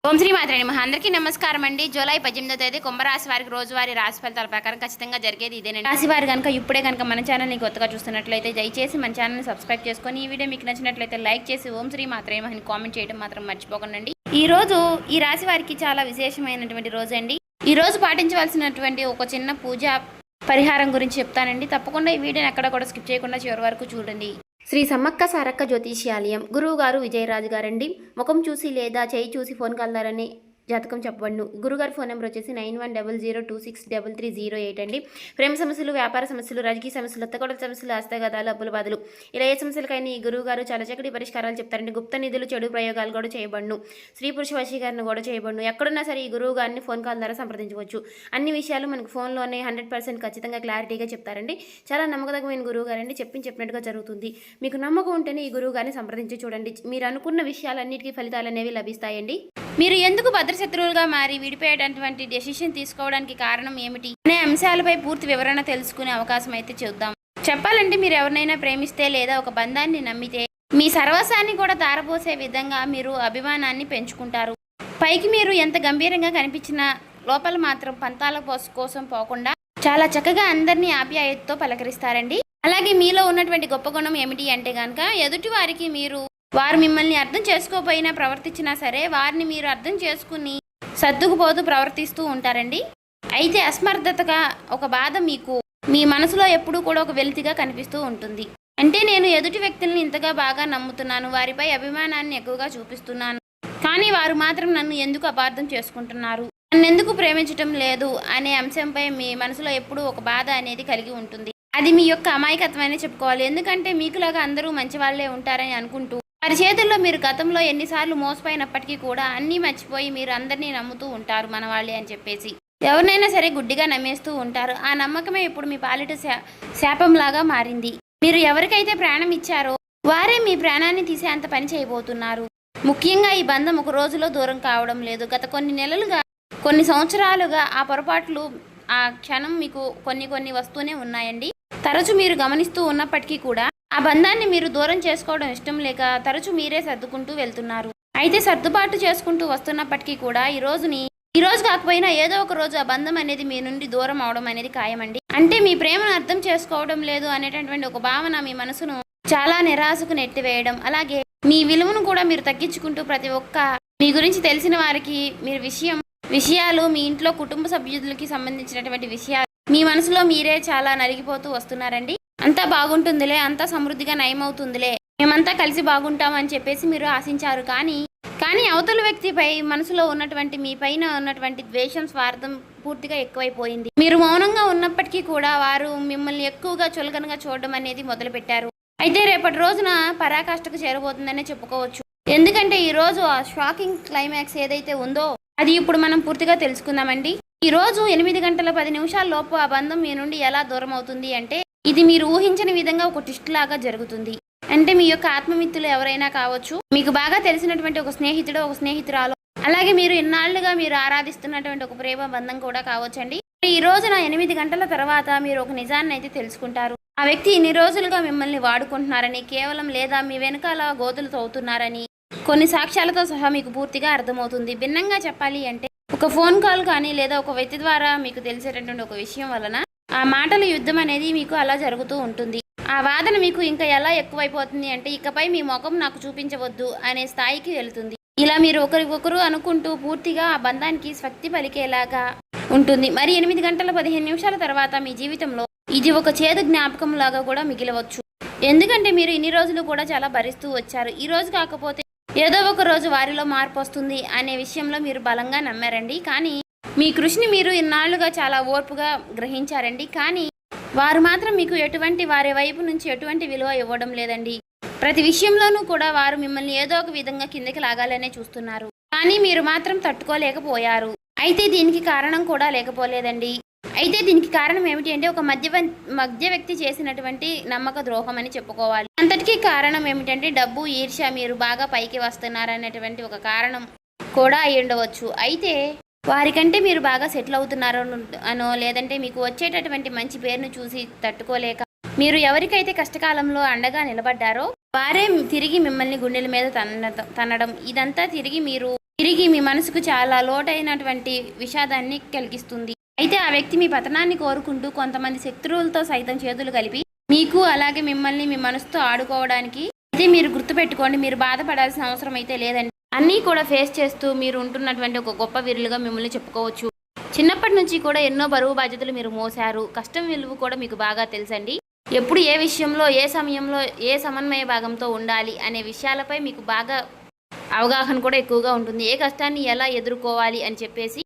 ఓం శ్రీ మాత్రే నమః. అందరికీ నమస్కారం అండి. జూలై 18వ తేదీ కుంభరాశి వారికి రోజువారీ రాశి ఫలితాల ప్రకారం ఖచ్చితంగా జరిగేది ఇదేనండి. రాశి వారు కనుక ఇప్పుడే కనుక మన ఛానల్ని కొత్తగా చూస్తున్నట్లయితే దయచేసి మన ఛానల్ని సబ్స్క్రైబ్ చేసుకొని ఈ వీడియో మీకు నచ్చినట్లయితే లైక్ చేసి ఓం శ్రీ మాత్రే నమః అని కామెంట్ చేయడం మాత్రం మర్చిపోకండి. ఈ రోజు ఈ రాశి వారికి చాలా విశేషమైనటువంటి రోజు అండి. ఈ రోజు పాటించవలసినటువంటి ఒక చిన్న పూజ పరిహారం గురించి చెప్తానండి. తప్పకుండా ఈ వీడియోని ఎక్కడ కూడా స్కిప్ చేయకుండా చివరి వరకు చూడండి. శ్రీ సమ్మక్క సారక్క జ్యోతిష్యాలయం గురువు గారు విజయరాజు గారండి. ముఖం చూసి లేదా చేయి చూసి ఫోన్ కలదారని జాతకం చెప్పబడును. గురుగారి ఫోన్ నెంబర్ వచ్చేసి 9100263308 అండి. ప్రేమ సమస్యలు, వ్యాపార సమస్యలు, రాజకీయ సమస్యలు, అత్తగొడల సమస్యలు, హస్తగతాలు, అప్పుల బాధలు ఇలా ఏ సమస్యలకైనా ఈ గురువు గారు చాలా చక్కటి పరిష్కారాలు చెప్తారండి. గుప్త నిధులు, చెడు ప్రయోగాలు కూడా చేయబడును. స్త్రీ పురుష వశీకరణ కూడా చేయబడును. ఎక్కడున్నా సరే ఈ గురువు గారిని ఫోన్ కాల్ ద్వారా సంప్రదించవచ్చు. అన్ని విషయాలు మనకు ఫోన్లోనే 100% ఖచ్చితంగా క్లారిటీగా చెప్తారండి. చాలా నమ్మకదగ్గమైన గురువు గారండి. చెప్పినట్టుగా జరుగుతుంది. మీకు నమ్మకం ఉంటేనే ఈ గురువు గారిని సంప్రదించి చూడండి. మీరు అనుకున్న విషయాలన్నిటికీ ఫలితాలు అనేవి లభిస్తాయండి. మీరు ఎందుకు భద్రశత్రువులుగా మారి విడిపోయేటటువంటి డెసిషన్ తీసుకోవడానికి కారణం ఏమిటి అనే అంశాలపై పూర్తి వివరణ తెలుసుకునే అవకాశం అయితే చూద్దాం. చెప్పాలంటే మీరు ఎవరినైనా ప్రేమిస్తే లేదా ఒక బంధాన్ని నమ్మితే మీ సర్వస్వాన్ని కూడా తారపోసే విధంగా మీరు అభిమానాన్ని పెంచుకుంటారు. పైకి మీరు ఎంత గంభీరంగా కనిపించినా లోపల మాత్రం పంతాల కోసం పోకుండా చాలా చక్కగా అందరినీ ఆప్యాయతతో పలకరిస్తారండి. అలాగే మీలో ఉన్నటువంటి గొప్ప గుణం ఏమిటి అంటే కనుక ఎదుటి వారికి వారు మిమ్మల్ని అర్థం చేసుకోకపోయినా ప్రవర్తించినా సరే వారిని మీరు అర్థం చేసుకుని సర్దుకుపోతూ ప్రవర్తిస్తూ ఉంటారండి. అయితే అసమర్థతగా ఒక బాధ మీకు మీ మనసులో ఎప్పుడూ కూడా ఒక వెలితిగా కనిపిస్తూ ఉంటుంది. అంటే నేను ఎదుటి వ్యక్తుల్ని ఇంతగా బాగా నమ్ముతున్నాను, వారిపై అభిమానాన్ని ఎక్కువగా చూపిస్తున్నాను, కానీ వారు మాత్రం నన్ను ఎందుకు అపార్థం చేసుకుంటున్నారు, నన్ను ఎందుకు ప్రేమించటం లేదు అనే అంశంపై మీ మనసులో ఎప్పుడూ ఒక బాధ అనేది కలిగి ఉంటుంది. అది మీ యొక్క అమాయకత్వమనే చెప్పుకోవాలి. ఎందుకంటే మీకులాగా అందరూ మంచి వాళ్ళే ఉంటారని అనుకుంటూ వారి చేతుల్లో మీరు గతంలో ఎన్నిసార్లు మోసపోయినప్పటికీ కూడా అన్నీ మర్చిపోయి మీరు అందరినీ నమ్ముతూ ఉంటారు మన వాళ్ళే అని చెప్పేసి. ఎవరినైనా సరే గుడ్డిగా నమ్మేస్తూ ఉంటారు. ఆ నమ్మకమే ఇప్పుడు మీ పాలిట శాపంలాగా మారింది. మీరు ఎవరికైతే ప్రాణం ఇచ్చారో వారే మీ ప్రాణాన్ని తీసే అంత పని చేయబోతున్నారు. ముఖ్యంగా ఈ బంధం ఒక రోజులో దూరం కావడం లేదు. గత కొన్ని నెలలుగా, కొన్ని సంవత్సరాలుగా ఆ పొరపాట్లు, ఆ క్షణం మీకు కొన్ని వస్తూనే ఉన్నాయండి. తరచు మీరు గమనిస్తూ ఉన్నప్పటికీ కూడా ఆ బంధాన్ని మీరు దూరం చేసుకోవడం ఇష్టం లేక తరచు మీరే సర్దుకుంటూ వెళ్తున్నారు. అయితే సర్దుబాటు చేసుకుంటూ వస్తున్నప్పటికీ కూడా ఈ రోజు కాకపోయినా ఏదో ఒక రోజు ఆ బంధం అనేది మీ నుండి దూరం అవడం అనేది ఖాయమండి. అంటే మీ ప్రేమను అర్థం చేసుకోవడం లేదు అనేటటువంటి ఒక భావన మీ మనసును చాలా నిరాశకు నెట్టివేయడం, అలాగే మీ విలువను కూడా మీరు తగ్గించుకుంటూ ప్రతి ఒక్క మీ గురించి తెలిసిన వారికి మీరు విషయాలు మీ ఇంట్లో కుటుంబ సభ్యులకి సంబంధించినటువంటి విషయాలు మీ మనసులో మీరే చాలా నలిగిపోతూ వస్తున్నారండి. అంతా బాగుంటుందిలే, అంతా సమృద్ధిగా నయమవుతుందిలే, మేమంతా కలిసి బాగుంటామని చెప్పేసి మీరు ఆశించారు. కానీ అవతల వ్యక్తిపై మనసులో ఉన్నటువంటి మీ పైన ఉన్నటువంటి ద్వేషం, స్వార్థం పూర్తిగా ఎక్కువైపోయింది. మీరు మౌనంగా ఉన్నప్పటికీ కూడా వారు మిమ్మల్ని ఎక్కువగా చులకనగా చూడడం అనేది మొదలుపెట్టారు. అయితే రేపటి రోజున పరాకాష్ఠకు చేరబోతుందనే చెప్పుకోవచ్చు. ఎందుకంటే ఈ రోజు ఆ షాకింగ్ క్లైమాక్స్ ఏదైతే ఉందో అది ఇప్పుడు మనం పూర్తిగా తెలుసుకుందామండి. ఈ రోజు 8 గంటల 10 నిమిషాల లోపు ఆ బంధం మీ నుండి ఎలా దూరం అవుతుంది అంటే ఇది మీరు ఊహించని విధంగా ఒక ట్విస్ట్ లాగా జరుగుతుంది. అంటే మీ యొక్క ఆత్మమిత్రులు ఎవరైనా కావచ్చు, మీకు బాగా తెలిసినటువంటి ఒక స్నేహితుడు, ఒక స్నేహితురాలు, అలాగే మీరు ఇన్నాళ్లుగా మీరు ఆరాధిస్తున్నటువంటి ఒక ప్రేమ బంధం కూడా కావచ్చండి. ఈ రోజున 8 గంటల తర్వాత మీరు ఒక నిజాన్ని అయితే తెలుసుకుంటారు. ఆ వ్యక్తి ఇన్ని రోజులుగా మిమ్మల్ని వాడుకుంటున్నారని, కేవలం లేదా మీ వెనకాల గోతులు తవ్వుతున్నారని కొన్ని సాక్ష్యాలతో సహా మీకు పూర్తిగా అర్థమవుతుంది. భిన్నంగా చెప్పాలి అంటే ఒక ఫోన్ కాల్ కానీ లేదా ఒక వ్యక్తి ద్వారా మీకు తెలిసేటటువంటి ఒక విషయం వలన ఆ మాటల యుద్ధం అనేది మీకు అలా జరుగుతూ ఉంటుంది. ఆ వాదన మీకు ఇంకా ఎలా ఎక్కువైపోతుంది అంటే ఇకపై మీ ముఖం నాకు చూపించవద్దు అనే స్థాయికి వెళుతుంది. ఇలా మీరు ఒకరికొకరు అనుకుంటూ పూర్తిగా ఆ బంధానికి స్వస్తి పలికేలాగా ఉంటుంది. మరి 8 గంటల 15 నిమిషాల తర్వాత మీ జీవితంలో ఇది ఒక చేదు జ్ఞాపకం లాగా కూడా మిగిలవచ్చు. ఎందుకంటే మీరు ఇన్ని రోజులు కూడా చాలా భరిస్తూ వచ్చారు. ఈ రోజు కాకపోతే ఏదో ఒక రోజు వారిలో మార్పు వస్తుంది అనే విషయంలో మీరు బలంగా నమ్మారండి. కానీ మీ కృషిని మీరు ఇన్నాళ్లుగా చాలా ఓర్పుగా గ్రహించారండి. కానీ వారు మాత్రం మీకు వారి వైపు నుంచి ఎటువంటి విలువ ఇవ్వడం లేదండి. ప్రతి విషయంలోనూ కూడా వారు మిమ్మల్ని ఏదో ఒక విధంగా కిందకి లాగాలనే చూస్తున్నారు. కానీ మీరు మాత్రం తట్టుకోలేకపోయారు. అయితే దీనికి కారణం కూడా లేకపోలేదండి. అయితే దీనికి కారణం ఏమిటి అంటే ఒక మధ్య వ్యక్తి చేసినటువంటి నమ్మక ద్రోహం అని చెప్పుకోవాలి. అంతటికీ కారణం ఏమిటంటే డబ్బు, ఈర్ష్య, మీరు బాగా పైకి వస్తున్నారనేటువంటి ఒక కారణం కూడా అయి ఉండవచ్చు. అయితే వారికంటే మీరు బాగా సెటిల్ అవుతున్నారో అనో లేదంటే మీకు వచ్చేటటువంటి మంచి పేరును చూసి తట్టుకోలేక మీరు ఎవరికైతే కష్టకాలంలో అండగా నిలబడ్డారో వారే తిరిగి మిమ్మల్ని గుండెల మీద తన్నడం, ఇదంతా తిరిగి మీరు తిరిగి మీ మనసుకు చాలా లోటైనటువంటి విషాదాన్ని కలిగిస్తుంది. అయితే ఆ వ్యక్తి మీ పతనాన్ని కోరుకుంటూ కొంతమంది శత్రువులతో సైతం చేతులు కలిపి మీకు అలాగే మిమ్మల్ని మీ మనసుతో ఆడుకోవడానికి అయితే మీరు గుర్తుపెట్టుకోండి. మీరు బాధపడాల్సిన అవసరం అయితే లేదండి. అన్నీ కూడా ఫేస్ చేస్తూ మీరు ఉంటున్నటువంటి ఒక గొప్ప వీరులుగా మిమ్మల్ని చెప్పుకోవచ్చు. చిన్నప్పటి నుంచి కూడా ఎన్నో బరువు బాధ్యతలు మీరు మోసారు. కష్టం విలువ కూడా మీకు బాగా తెలుసండి. ఎప్పుడు ఏ విషయంలో ఏ సమయంలో ఏ సమన్వయ భాగంతో ఉండాలి అనే విషయాలపై మీకు బాగా అవగాహన కూడా ఎక్కువగా ఉంటుంది. ఏ కష్టాన్ని ఎలా ఎదుర్కోవాలి అని చెప్పేసి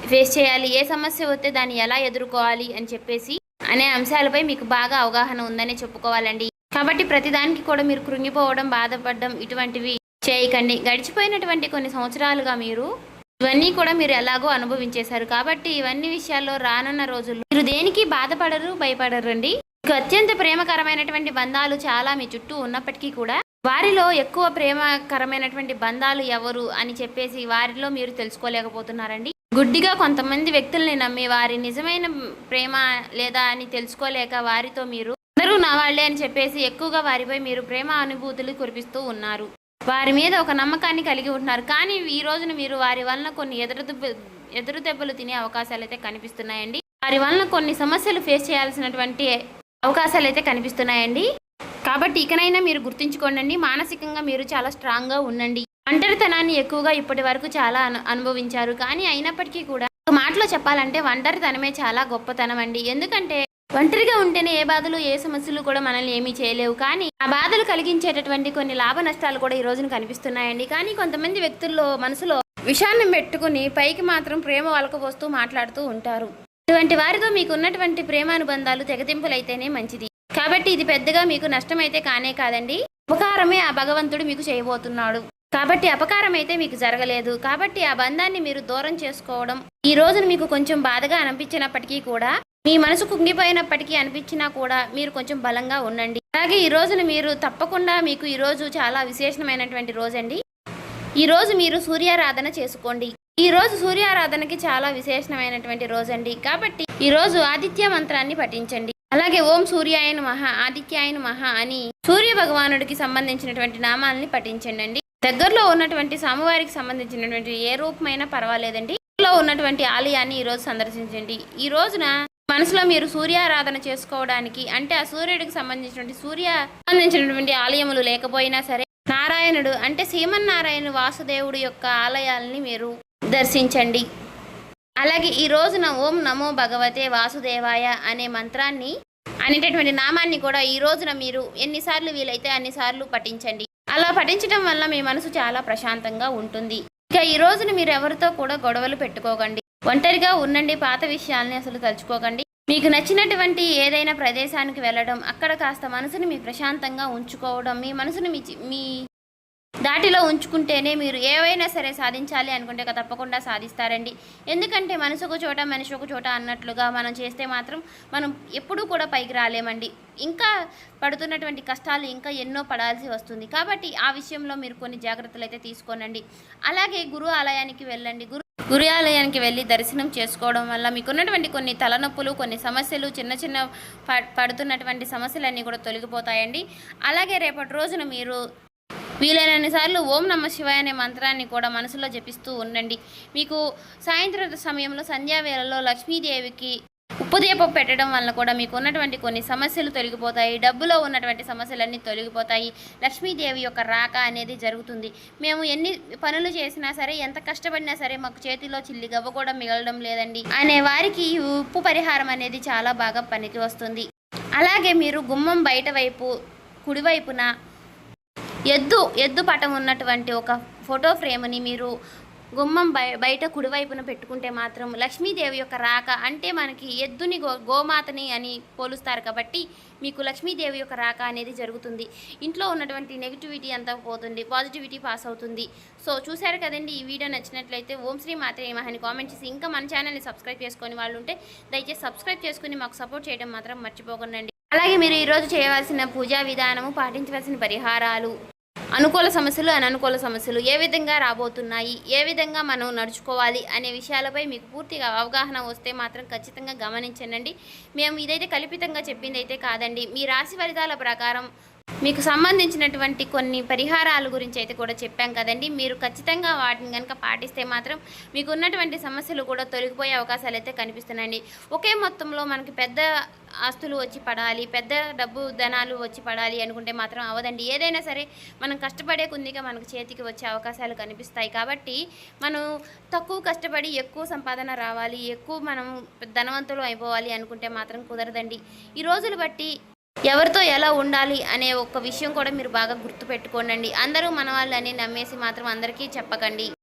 ఫేస్ చేయాలి, ఏ సమస్య వస్తే దాన్ని ఎలా ఎదుర్కోవాలి అని చెప్పేసి అనే అంశాలపై మీకు బాగా అవగాహన ఉందనే చెప్పుకోవాలండి. కాబట్టి ప్రతిదానికి కూడా మీరు కృంగిపోవడం, బాధపడడం ఇటువంటివి చేయకండి. గడిచిపోయినటువంటి కొన్ని సంవత్సరాలుగా ఇవన్నీ కూడా మీరు ఎలాగో అనుభవించేశారు. కాబట్టి ఇవన్నీ విషయాల్లో రానున్న రోజుల్లో మీరు దేనికి బాధపడరు, భయపడరు అండి. మీకు అత్యంత ప్రేమకరమైనటువంటి బంధాలు చాలా మీ చుట్టూ ఉన్నప్పటికీ కూడా వారిలో ఎక్కువ ప్రేమకరమైనటువంటి బంధాలు ఎవరు అని చెప్పేసి వారిలో మీరు తెలుసుకోలేకపోతున్నారండి. గుడ్డిగా కొంతమంది వ్యక్తుల్ని నమ్మి వారి నిజమైన ప్రేమ లేదా అని తెలుసుకోలేక వారితో మీరు అందరూ నా వాళ్ళే అని చెప్పేసి ఎక్కువగా వారిపై మీరు ప్రేమ అనుభూతులు కురిపిస్తూ ఉన్నారు. వారి మీద ఒక నమ్మకాన్ని కలిగి ఉంటున్నారు. కానీ ఈ రోజున మీరు వారి వలన కొన్ని ఎదురు దెబ్బలు తినే అవకాశాలు అయితే కనిపిస్తున్నాయండి. వారి వలన కొన్ని సమస్యలు ఫేస్ చేయాల్సినటువంటి అవకాశాలు అయితే కనిపిస్తున్నాయండి. కాబట్టి ఇకనైనా మీరు గుర్తుంచుకోండి, మానసికంగా మీరు చాలా స్ట్రాంగ్గా ఉండండి. ఒంటరితనాన్ని ఎక్కువగా ఇప్పటి వరకు చాలా అనుభవించారు. కానీ అయినప్పటికీ కూడా ఒక మాటలో చెప్పాలంటే ఒంటరితనమే చాలా గొప్పతనం అండి. ఎందుకంటే ఒంటరిగా ఉంటేనే ఏ బాధలు ఏ సమస్యలు కూడా మనల్ని ఏమీ చేయలేవు. కానీ ఆ బాధలు కలిగించేటటువంటి కొన్ని లాభ నష్టాలు కూడా ఈ రోజున కనిపిస్తున్నాయండి. కానీ కొంతమంది వ్యక్తుల్లో మనసులో విషాన్ని పెట్టుకుని పైకి మాత్రం ప్రేమ వలకపోస్తూ మాట్లాడుతూ ఉంటారు. ఇటువంటి వారితో మీకు ఉన్నటువంటి ప్రేమానుబంధాలు తెగతింపులైతేనే మంచిది. కాబట్టి ఇది పెద్దగా మీకు నష్టమైతే కానే కాదండి, ఉపకారమే ఆ భగవంతుడు మీకు చేయబోతున్నాడు. కాబట్టి అపకారం అయితే మీకు జరగలేదు. కాబట్టి ఆ బంధాన్ని మీరు దూరం చేసుకోవడం ఈ రోజున మీకు కొంచెం బాధగా అనిపించినప్పటికీ కూడా, మీ మనసు కుంగిపోయినప్పటికీ అనిపించినా కూడా మీరు కొంచెం బలంగా ఉండండి. అలాగే ఈ రోజున మీరు తప్పకుండా మీకు ఈ రోజు చాలా విశేషమైనటువంటి రోజండి. ఈ రోజు మీరు సూర్యారాధన చేసుకోండి. ఈ రోజు సూర్యారాధనకి చాలా విశేషమైనటువంటి రోజండి. కాబట్టి ఈ రోజు ఆదిత్య మంత్రాన్ని పఠించండి. అలాగే ఓం సూర్యాయ నమః, ఆదిత్యాయ నమః అని సూర్య భగవానుడికి సంబంధించినటువంటి నామాలని పఠించండి. దగ్గరలో ఉన్నటువంటి స్వామివారికి సంబంధించినటువంటి ఏ రూపమైనా పర్వాలేదండి. లో ఉన్నటువంటి ఆలయాన్ని ఈరోజు సందర్శించండి. ఈ రోజున మనసులో మీరు సూర్యారాధన చేసుకోవడానికి అంటే ఆ సూర్యుడికి సంబంధించినటువంటి ఆలయములు లేకపోయినా సరే నారాయణుడు అంటే శ్రీమన్నారాయణ వాసుదేవుడు యొక్క ఆలయాలని మీరు దర్శించండి. అలాగే ఈ రోజున ఓం నమో భగవతే వాసుదేవాయ అనే మంత్రాన్ని అనేటటువంటి నామాన్ని కూడా ఈ రోజున మీరు ఎన్నిసార్లు వీలైతే అన్నిసార్లు పఠించండి. అలా పఠించడం వల్ల మీ మనసు చాలా ప్రశాంతంగా ఉంటుంది. ఇక ఈ రోజున మీరు ఎవరితో కూడా గొడవలు పెట్టుకోకండి, ఒంటరిగా ఉండండి, పాత విషయాల్ని అసలు తలుచుకోకండి. మీకు నచ్చినటువంటి ఏదైనా ప్రదేశానికి వెళ్ళడం, అక్కడ కాస్త మనసుని మీ ప్రశాంతంగా ఉంచుకోవడం, మీ మనసుని మీ దాటిలో ఉంచుకుంటేనే మీరు ఏవైనా సరే సాధించాలి అనుకుంటే తప్పకుండా సాధిస్తారండి. ఎందుకంటే మనసు ఒక చోట మనిషి ఒక చోట అన్నట్లుగా మనం చేస్తే మాత్రం మనం ఎప్పుడూ కూడా పైకి రాలేమండి. ఇంకా పడుతున్నటువంటి కష్టాలు ఇంకా ఎన్నో పడాల్సి వస్తుంది. కాబట్టి ఆ విషయంలో మీరు కొన్ని జాగ్రత్తలు అయితే తీసుకోనండి. అలాగే గురు ఆలయానికి వెళ్ళండి. గురు ఆలయానికి వెళ్ళి దర్శనం చేసుకోవడం వల్ల మీకున్నటువంటి కొన్ని తలనొప్పులు, కొన్ని సమస్యలు, చిన్న పడుతున్నటువంటి సమస్యలన్నీ కూడా తొలగిపోతాయండి. అలాగే రేపటి రోజున మీరు వీలైనన్నిసార్లు ఓం నమ శివాయ అనే మంత్రాన్ని కూడా మనసులో జపిస్తూ ఉండండి. మీకు సాయంత్రం సమయంలో సంధ్యావేళలో లక్ష్మీదేవికి ఉప్పుదీపం పెట్టడం వల్ల కూడా మీకు ఉన్నటువంటి కొన్ని సమస్యలు తొలగిపోతాయి. డబ్బులో ఉన్నటువంటి సమస్యలన్నీ తొలగిపోతాయి. లక్ష్మీదేవి యొక్క రాక అనేది జరుగుతుంది. మేము ఎన్ని పనులు చేసినా సరే, ఎంత కష్టపడినా సరే మాకు చేతిలో చిల్లి గవ్వ కూడా మిగలడం లేదండి అనే వారికి ఈ ఉప్పు పరిహారం అనేది చాలా బాగా పనికి వస్తుంది. అలాగే మీరు గుమ్మం బయట వైపు కుడివైపున ఎద్దు పటం ఉన్నటువంటి ఒక ఫోటో ఫ్రేమ్ని మీరు గుమ్మం బయట కుడివైపున పెట్టుకుంటే మాత్రం లక్ష్మీదేవి యొక్క రాక అంటే మనకి ఎద్దుని గోమాతని అని పోలుస్తారు కాబట్టి మీకు లక్ష్మీదేవి యొక్క రాక అనేది జరుగుతుంది. ఇంట్లో ఉన్నటువంటి నెగిటివిటీ అంతా పోతుంది, పాజిటివిటీ పాస్ అవుతుంది. సో చూశారు కదండి, ఈ వీడియో నచ్చినట్లయితే ఓం శ్రీ మాత్రే నమః అని కామెంట్ చేసి ఇంకా మన ఛానల్ని సబ్స్క్రైబ్ చేసుకొని వాళ్ళు ఉంటే దయచేసి సబ్స్క్రైబ్ చేసుకుని మాకు సపోర్ట్ చేయడం మాత్రం మర్చిపోకండి. అలాగే మీరు ఈరోజు చేయవలసిన పూజా విధానము, పాటించవలసిన పరిహారాలు, అనుకూల సమస్యలు, అననుకూల సమస్యలు ఏ విధంగా రాబోతున్నాయి, ఏ విధంగా మనం నడుచుకోవాలి అనే విషయాలపై మీకు పూర్తిగా అవగాహన వస్తే మాత్రం ఖచ్చితంగా గమనించండి. మేము ఇదైతే కల్పితంగా చెప్పింది అయితే కాదండి. మీ రాశి ఫలితాల ప్రకారం మీకు సంబంధించినటువంటి కొన్ని పరిహారాల గురించి అయితే కూడా చెప్పాం కదండి. మీరు ఖచ్చితంగా వాటిని కనుక పాటిస్తే మాత్రం మీకు ఉన్నటువంటి సమస్యలు కూడా తొలగిపోయే అవకాశాలు అయితే కనిపిస్తున్నాయండి. ఒకే మొత్తంలో మనకి పెద్ద ఆస్తులు వచ్చి పడాలి, పెద్ద డబ్బు ధనాలు వచ్చి పడాలి అనుకుంటే మాత్రం అవ్వదండి. ఏదైనా సరే మనం కష్టపడే కొద్దిగా మనకు చేతికి వచ్చే అవకాశాలు కనిపిస్తాయి. కాబట్టి మనం తక్కువ కష్టపడి ఎక్కువ సంపాదన రావాలి, ఎక్కువ మనం ధనవంతులు అయిపోవాలి అనుకుంటే మాత్రం కుదరదండి. ఈ రోజులు బట్టి ఎవరితో ఎలా ఉండాలి అనే ఒక విషయం కూడా మీరు బాగా గుర్తుపెట్టుకోండి. అందరూ మన వాళ్ళని నమ్మేసి మాత్రం అందరికీ చెప్పకండి.